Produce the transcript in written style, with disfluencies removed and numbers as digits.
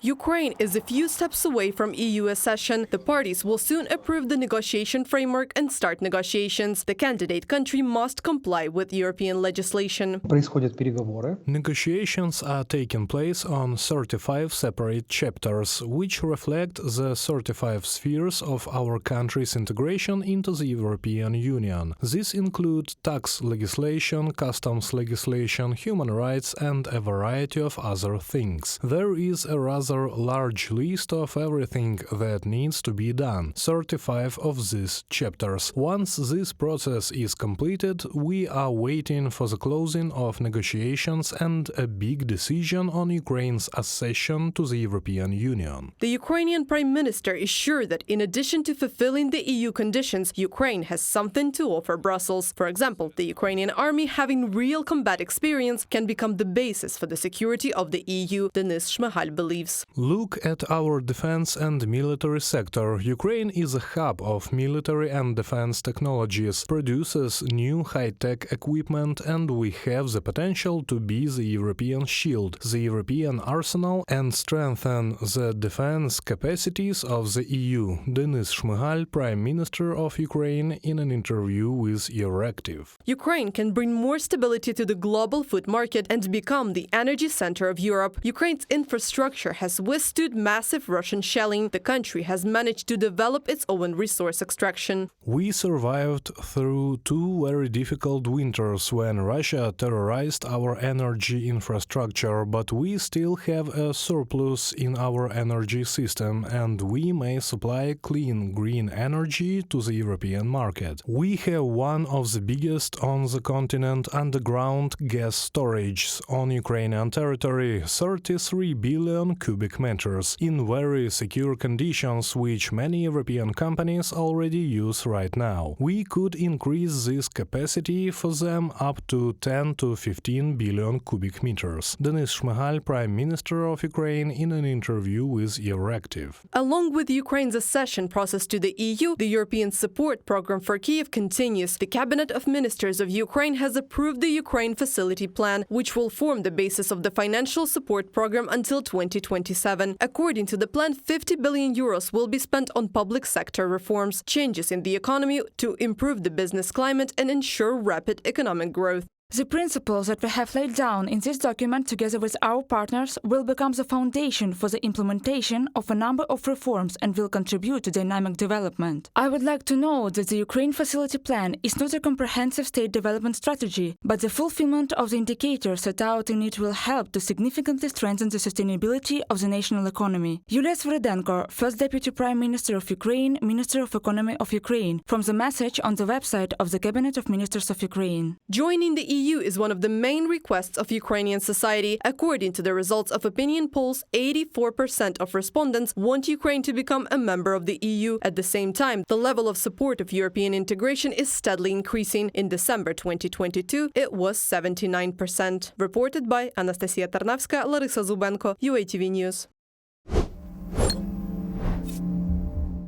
Ukraine is a few steps away from EU accession. The parties will soon approve the negotiation framework and start negotiations. The candidate country must comply with European legislation. Происходят переговоры. Negotiations are taking place on 35 separate chapters, which reflect the 35 spheres of our country's integration into the European Union. These include tax legislation, customs legislation, human rights, and a variety of other things. There is a rather large list of everything that needs to be done, 35 of these chapters. Once this process is completed, we are waiting for the closing of negotiations and a big decision on Ukraine's accession to the European Union. The Ukrainian Prime Minister is sure that in addition to fulfilling the EU conditions, Ukraine has something to offer Brussels. For example, the Ukrainian army, having real combat experience, can become the basis for the security of the EU, Denis Shmyhal believes. Look at our defense and military sector. Ukraine is a hub of military and defense technologies, produces new high-tech equipment, and we have the potential to be the European shield, the European arsenal, and strengthen the defense capacities of the EU, Denis Shmyhal, Prime Minister of Ukraine, in an interview with Euractiv. Ukraine can bring more stability to the global food market and become the energy center of Europe. Ukraine's infrastructure has withstood massive Russian shelling. The country has managed to develop its own resource extraction. We survived through two very difficult winters when Russia terrorized our energy infrastructure, but we still have a surplus in our energy system, and we may supply clean green energy to the European market. We have one of the biggest on the continent underground gas storages on Ukrainian territory, 33 billion cubic meters, in very secure conditions, which many European companies already use right now. We could increase this capacity for them up to 10 to 15 billion cubic meters. Denis Shmyhal, Prime Minister of Ukraine, in an interview with Euractiv. Along with Ukraine's accession process to the EU, the European support program for Kyiv continues. The Cabinet of Ministers of Ukraine has approved the Ukraine Facility Plan, which will form the basis of the financial support program until 2027. According to the plan, 50 billion euros will be spent on public sector reforms, changes in the economy to improve the business climate and ensure rapid economic growth. The principles that we have laid down in this document together with our partners will become the foundation for the implementation of a number of reforms and will contribute to dynamic development. I would like to note that the Ukraine Facility Plan is not a comprehensive state development strategy, but the fulfillment of the indicators set out in it will help to significantly strengthen the sustainability of the national economy. Yulia Sviridenko, First Deputy Prime Minister of Ukraine, Minister of Economy of Ukraine, from the message on the website of the Cabinet of Ministers of Ukraine. Joining the EU is one of the main requests of Ukrainian society. According to the results of opinion polls, 84% of respondents want Ukraine to become a member of the EU. At the same time, the level of support of European integration is steadily increasing. In December 2022, it was 79%. Reported by Anastasia Tarnavska, Larisa Zubenko, UATV News.